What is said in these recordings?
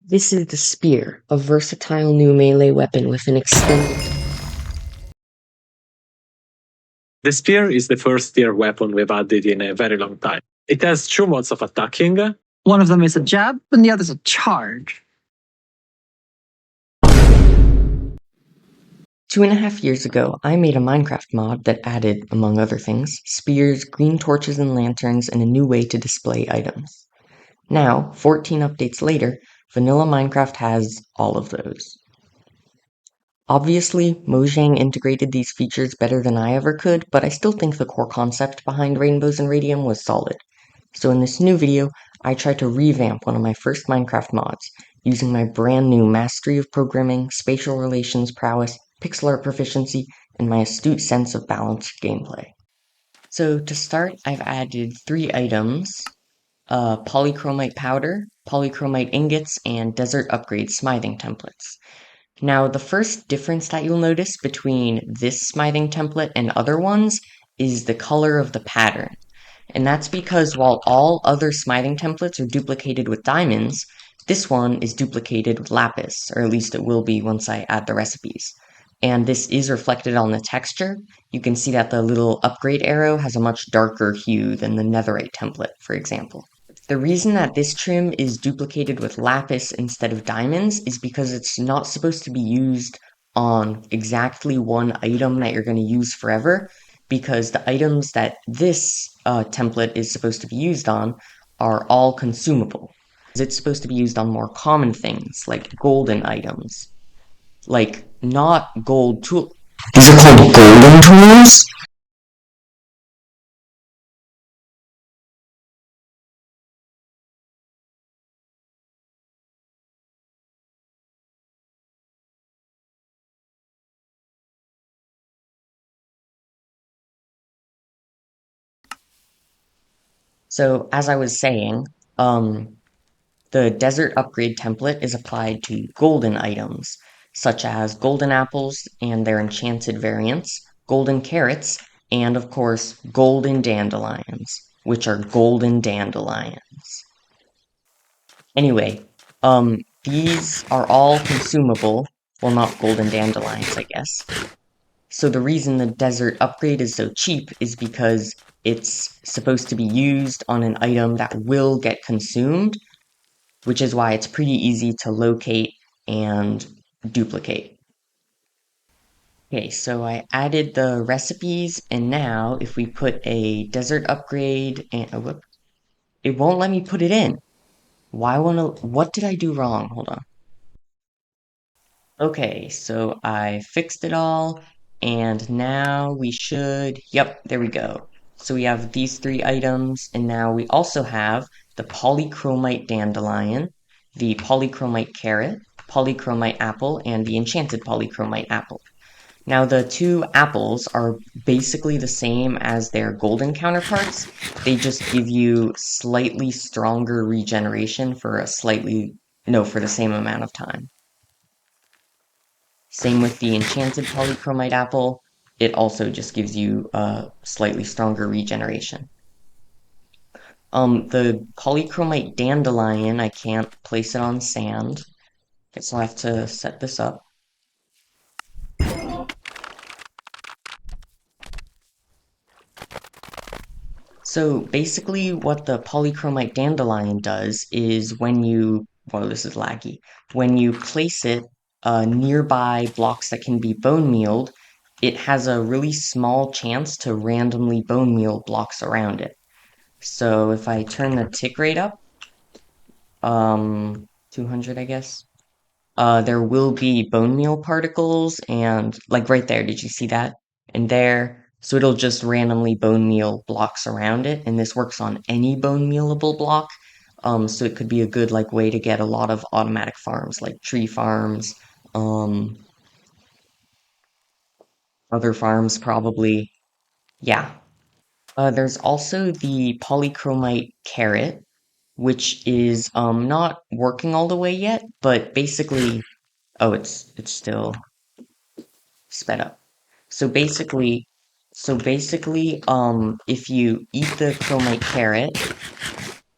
This is the Spear, a versatile new melee weapon with an extended... The spear is the first tier weapon we've added in a very long time. It has two modes of attacking. One of them is a jab, and the other's a charge. 2.5 years ago, I made a Minecraft mod that added, among other things, spears, green torches and lanterns, and a new way to display items. Now, 14 updates later, vanilla Minecraft has all of those. Obviously, Mojang integrated these features better than I ever could, but I still think the core concept behind Rainbows and Radium was solid. So in this new video, I tried to revamp one of my first Minecraft mods, using my brand new mastery of programming, spatial relations prowess, pixel art proficiency, and my astute sense of balanced gameplay. So to start, I've added 3 items, polychromite powder, polychromite ingots, and desert upgrade smithing templates. Now, the first difference that you'll notice between this smithing template and other ones is the color of the pattern. And that's because while all other smithing templates are duplicated with diamonds, this one is duplicated with lapis, or at least it will be once I add the recipes. And this is reflected on the texture. You can see that the little upgrade arrow has a much darker hue than the netherite template, for example. The reason that this trim is duplicated with lapis instead of diamonds is because it's not supposed to be used on exactly one item that you're going to use forever, because the items that this template is supposed to be used on are all consumable. It's supposed to be used on more common things, like golden items. Like, not gold tools. These are called golden tools? So, as I was saying, the desert upgrade template is applied to golden items, such as golden apples and their enchanted variants, golden carrots, and of course, golden dandelions, which are golden dandelions. Anyway, these are all consumable, well, not golden dandelions, I guess. So the reason the desert upgrade is so cheap is because it's supposed to be used on an item that will get consumed, which is why it's pretty easy to locate and duplicate. Okay, so I added the recipes, and now if we put a desert upgrade and it won't let me put it in. What did I do wrong? Hold on. Okay, so I fixed it all, and now we should, yep, there we go. So we have these 3 items, and now we also have the polychromite dandelion, the polychromite carrot, polychromite apple, and the enchanted polychromite apple. Now the 2 apples are basically the same as their golden counterparts, they just give you slightly stronger regeneration for for the same amount of time. Same with the enchanted polychromite apple, it also just gives you a slightly stronger regeneration. The polychromite dandelion, I can't place it on sand. Okay, so I have to set this up. So basically what the polychromite dandelion does is well, this is laggy. When you place it nearby blocks that can be bone mealed, it has a really small chance to randomly bone meal blocks around it. So if I turn the tick rate up, 200 I guess, there will be bone meal particles, and like right there, did you see that? And there, so it'll just randomly bone meal blocks around it, and this works on any bone mealable block. So it could be a good like way to get a lot of automatic farms, like tree farms, other farms probably. Yeah. There's also the polychromite carrot, which is not working all the way yet, but basically, oh, it's still sped up. So basically, if you eat the chromite carrot,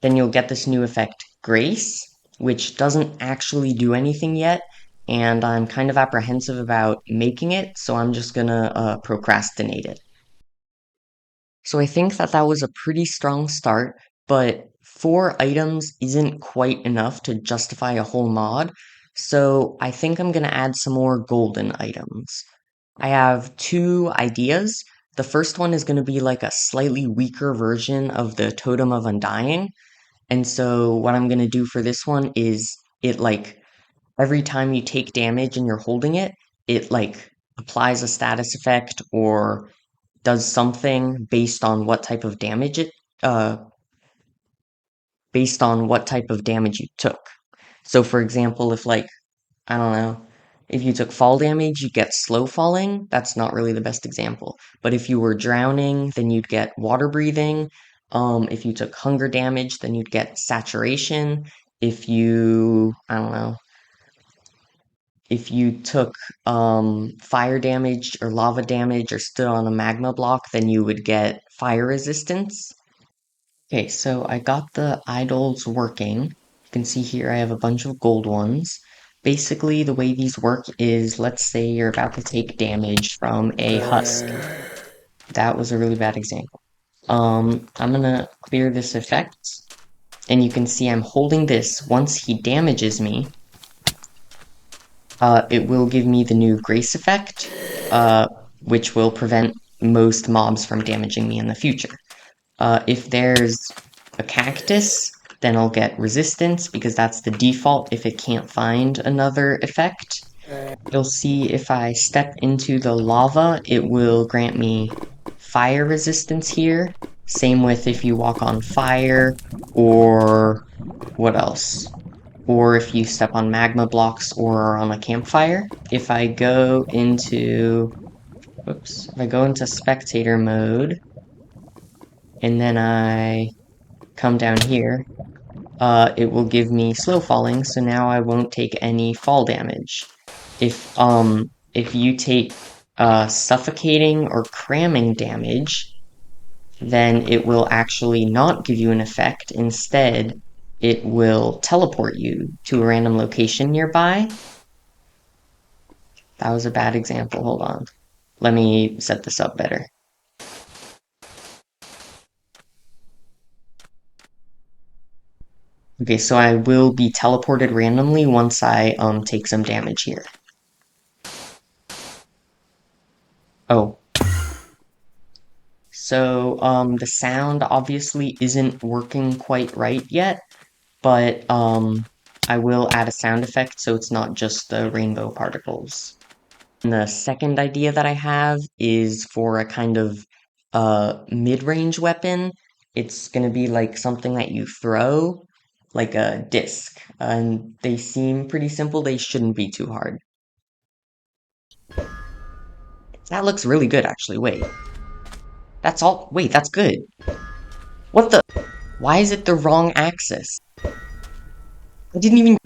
then you'll get this new effect, Grace, which doesn't actually do anything yet, and I'm kind of apprehensive about making it, so I'm just gonna procrastinate it. So I think that that was a pretty strong start, but 4 items isn't quite enough to justify a whole mod, so I think I'm gonna add some more golden items. I have 2 ideas. The first one is gonna be like a slightly weaker version of the Totem of Undying, and so what I'm gonna do for this one is it like every time you take damage and you're holding it, it like applies a status effect or does something uh based on what type of damage you took. So for example, if like I don't know, if you took fall damage, you get slow falling. That's not really the best example. But if you were drowning, then you'd get water breathing. If you took hunger damage, then you'd get saturation. If you, I don't know, if you took fire damage or lava damage or stood on a magma block, then you would get fire resistance. Okay, so I got the idols working. You can see here I have a bunch of gold ones. Basically, the way these work is, let's say you're about to take damage from a husk. That was a really bad example. I'm gonna clear this effect, and you can see I'm holding this. Once he damages me, it will give me the new grace effect, which will prevent most mobs from damaging me in the future. If there's a cactus, then I'll get resistance because that's the default if it can't find another effect. You'll see if I step into the lava, it will grant me fire resistance here. Same with if you walk on fire, or what else? Or if you step on magma blocks or on a campfire. If I go into spectator mode, and then I come down here, it will give me slow falling, so now I won't take any fall damage. If you take suffocating or cramming damage, then it will actually not give you an effect. Instead, it will teleport you to a random location nearby. That was a bad example, hold on. Let me set this up better. Okay, so I will be teleported randomly once I take some damage here. Oh. So, the sound obviously isn't working quite right yet, but, I will add a sound effect so it's not just the rainbow particles. And the second idea that I have is for a kind of, mid-range weapon. It's gonna be like something that you throw, like a disc, and they seem pretty simple, they shouldn't be too hard. That looks really good, actually, wait. Wait, that's good. What the? Why is it the wrong axis? I didn't even...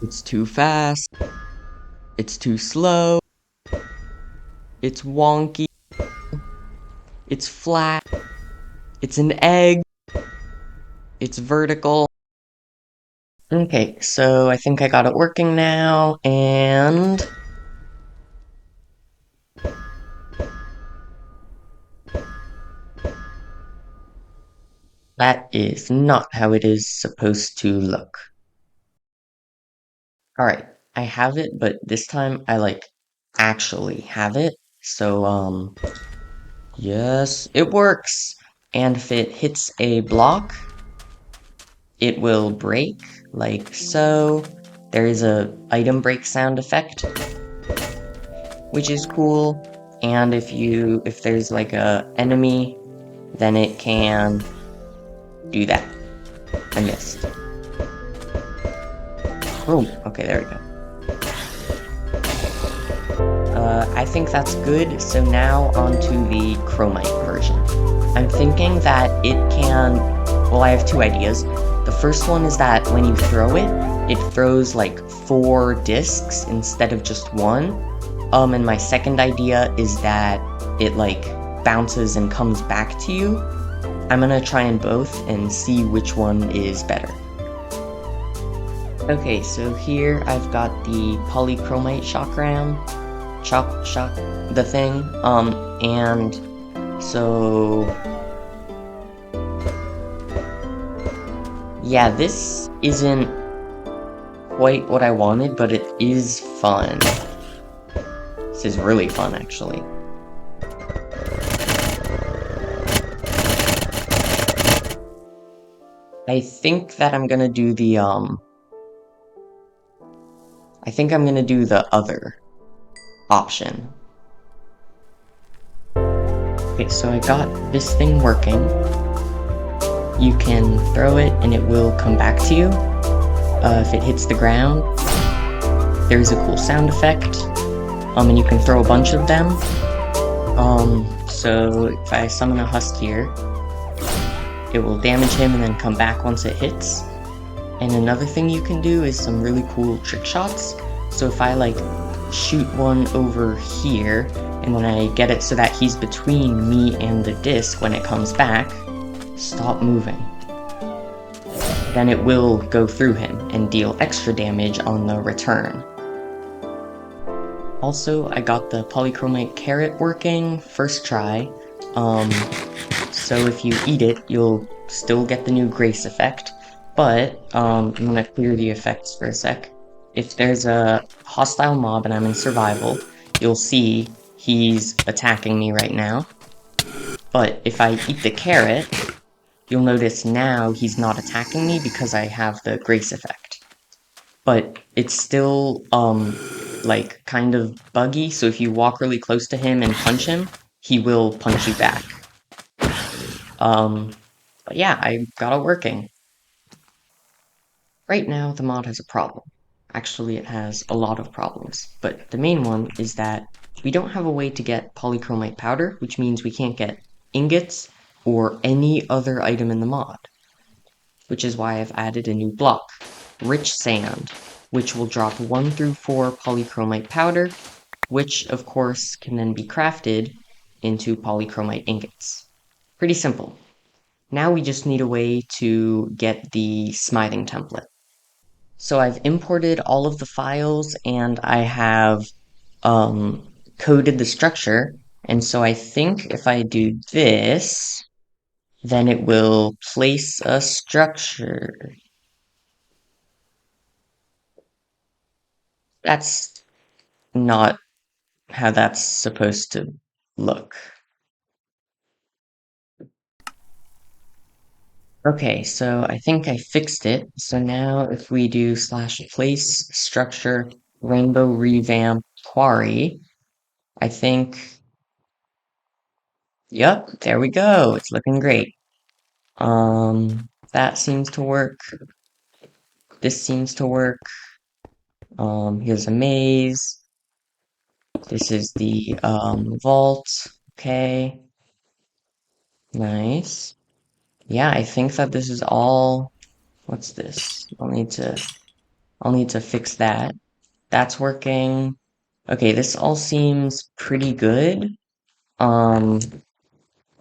It's too fast. It's too slow. It's wonky. It's flat. It's an egg. It's vertical. Okay, so I think I got it working now, and... That is not how it is supposed to look. Alright, I have it, but this time I, like, actually have it. So, yes, it works! And if it hits a block, it will break, like so. There is a item break sound effect, which is cool. And if there's like a enemy, then it can do that. I missed. Boom. Okay, there we go. I think that's good, so now onto the chromite version. I'm thinking that it can... Well, I have 2 ideas. The first one is that when you throw it, it throws like 4 discs instead of just 1. And my second idea is that it like bounces and comes back to you. I'm gonna try in both and see which one is better. Okay, so here I've got the polychromite chakram, the thing, and so yeah, this isn't quite what I wanted, but it is fun. This is really fun, actually. I think that I'm gonna do the, I think I'm gonna do the other option. Okay, so I got this thing working. You can throw it and it will come back to you. If it hits the ground, there's a cool sound effect. And you can throw a bunch of them. So if I summon a husk here, it will damage him and then come back once it hits. And another thing you can do is some really cool trick shots. So if I like shoot one over here, and when I get it so that he's between me and the disc when it comes back, stop moving. Then it will go through him and deal extra damage on the return. Also, I got the polychromite carrot working first try. So if you eat it, you'll still get the new grace effect. But, I'm gonna clear the effects for a sec. If there's a hostile mob and I'm in survival, you'll see he's attacking me right now. But if I eat the carrot, you'll notice now he's not attacking me because I have the grace effect. But it's still, like, kind of buggy, so if you walk really close to him and punch him, he will punch you back. But yeah, I got it working. Right now, the mod has a problem. Actually, it has a lot of problems, but the main one is that we don't have a way to get polychromite powder, which means we can't get ingots or any other item in the mod. Which is why I've added a new block, Rich Sand, which will drop 1 through 4 polychromite powder, which of course can then be crafted into polychromite ingots. Pretty simple. Now we just need a way to get the smithing template. So I've imported all of the files and I have coded the structure. And so I think if I do this, then it will place a structure. That's not how that's supposed to look. Okay, so I think I fixed it. So now if we do /place structure rainbow revamp quarry, I think, yep, there we go. It's looking great. That seems to work. This seems to work. Here's a maze. This is the, vault. Okay. Nice. Yeah, I think that this is all, what's this? I'll need to fix that. That's working. Okay, this all seems pretty good. I'm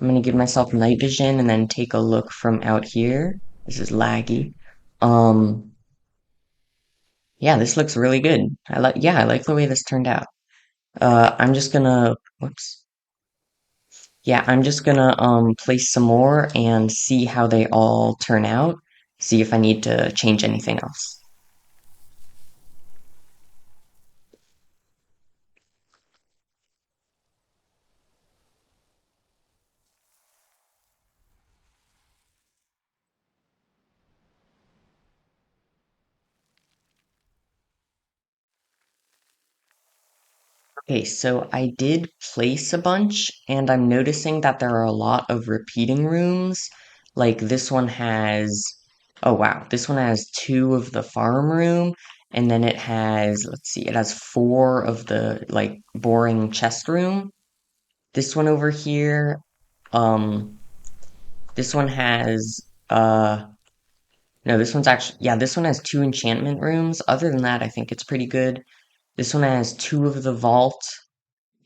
gonna give myself night vision and then take a look from out here. This is laggy. Um, yeah, this looks really good. I like the way this turned out. I'm just gonna, whoops. Yeah, I'm just gonna, place some more and see how they all turn out. See if I need to change anything else. Okay, so I did place a bunch, and I'm noticing that there are a lot of repeating rooms. Like this one has, oh wow, this one has 2 of the farm room, and then it has, let's see, it has 4 of the, like, boring chest room. This one over here, um, this one has, no, this one's actually, yeah, this one has 2 enchantment rooms. Other than that, I think it's pretty good. This one has 2 of the vault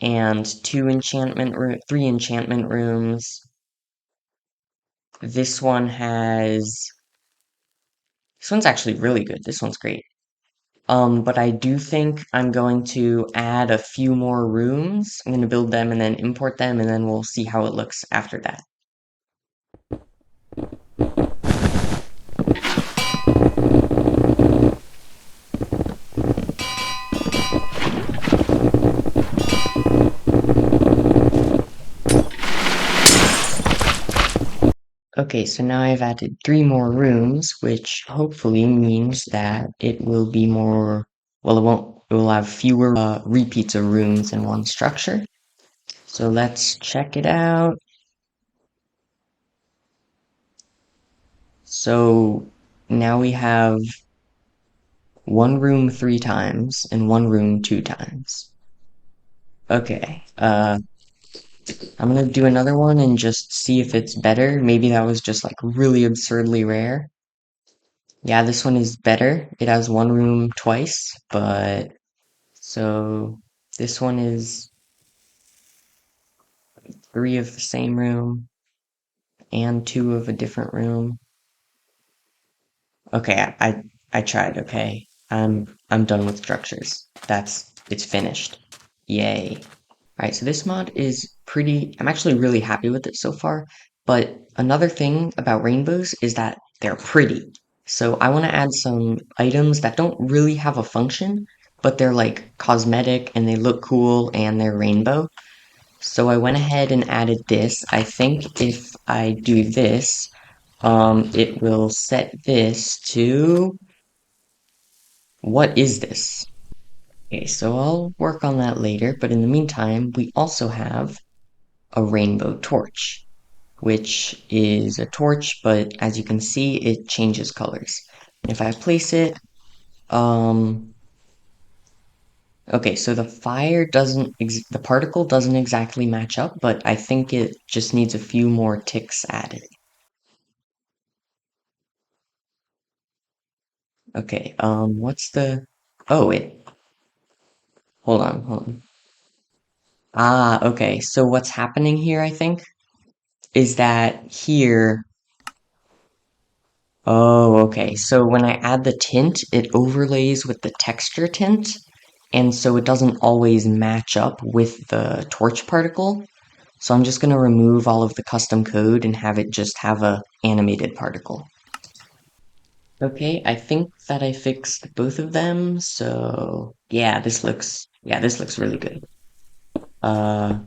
and 3 enchantment rooms. This one's actually really good. This one's great. But I do think I'm going to add a few more rooms. I'm going to build them and then import them, and then we'll see how it looks after that. Okay, so now I've added 3 more rooms, which hopefully means that it will be more, well, it will have fewer repeats of rooms in one structure. So let's check it out. So now we have 1 room 3 times and 1 room 2 times. Okay, I'm gonna do another one and just see if it's better. Maybe that was just like really absurdly rare. Yeah, this one is better. It has 1 room twice, but so this one is 3 of the same room and 2 of a different room. Okay, I tried, okay. I'm done with structures. It's finished. Yay. Alright, so this mod is I'm actually really happy with it so far, but another thing about rainbows is that they're pretty. So I want to add some items that don't really have a function, but they're like cosmetic and they look cool and they're rainbow. So I went ahead and added this. I think if I do this, it will set this to... What is this? Okay, so I'll work on that later, but in the meantime, we also have a rainbow torch, which is a torch, but as you can see, it changes colors. If I place it, okay, so the particle doesn't exactly match up, but I think it just needs a few more ticks added. Okay, oh, hold on. Ah, okay, so what's happening here, I think, is that here... Oh, okay. So when I add the tint, it overlays with the texture tint, and so it doesn't always match up with the torch particle. So I'm just going to remove all of the custom code and have it just have a animated particle. Okay, I think that I fixed both of them, so yeah, this looks really good. Uh,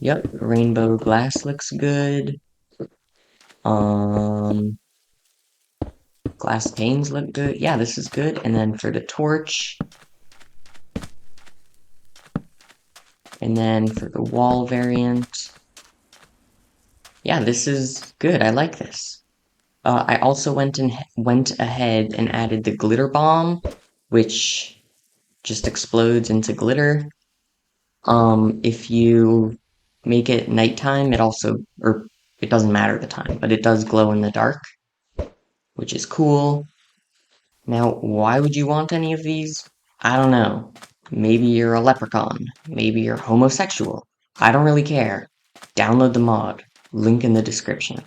yep, rainbow glass looks good. Um, Glass panes look good. Yeah, this is good. And then for the torch, and then for the wall variant, yeah, this is good. I like this. I also went ahead and added the glitter bomb, which just explodes into glitter. If you make it nighttime, it doesn't matter the time, but it does glow in the dark, which is cool. Now, why would you want any of these? I don't know. Maybe you're a leprechaun. Maybe you're homosexual. I don't really care. Download the mod. Link in the description.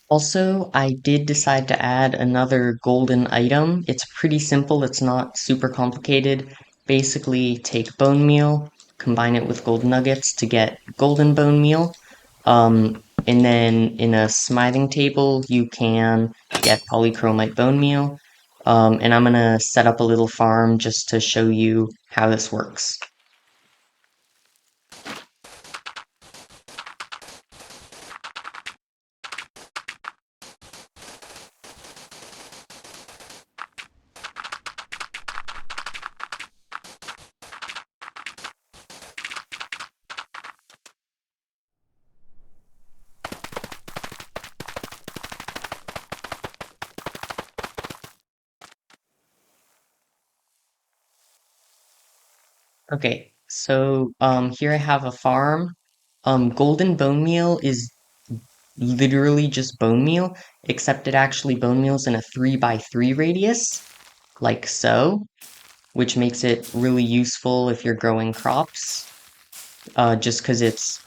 Also, I did decide to add another golden item. It's pretty simple, it's not super complicated. Basically, take bone meal, combine it with gold nuggets to get golden bone meal. And then in a smithing table, you can get polychromite bone meal. And I'm gonna set up a little farm just to show you how this works. Okay, so here I have a farm. Golden bone meal is literally just bone meal, except it actually bone meals in a 3x3 radius, like so, which makes it really useful if you're growing crops. Just because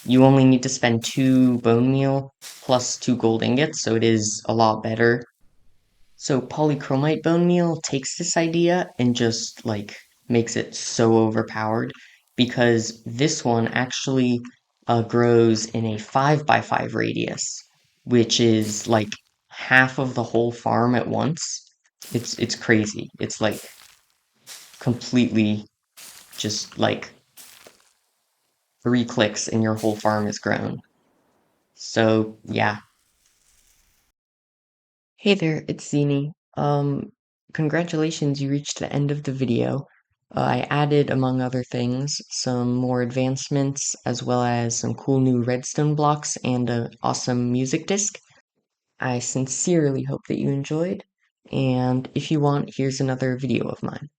you only need to spend 2 bone meal plus 2 gold ingots, so it is a lot better. So polychromite bone meal takes this idea and just like makes it so overpowered because this one actually grows in a 5x5 radius, which is like half of the whole farm at once. It's crazy. It's like completely just like 3 clicks and your whole farm is grown. So yeah. Hey there, it's Zini. Congratulations, you reached the end of the video. I added, among other things, some more advancements, as well as some cool new redstone blocks and an awesome music disc. I sincerely hope that you enjoyed, and if you want, here's another video of mine.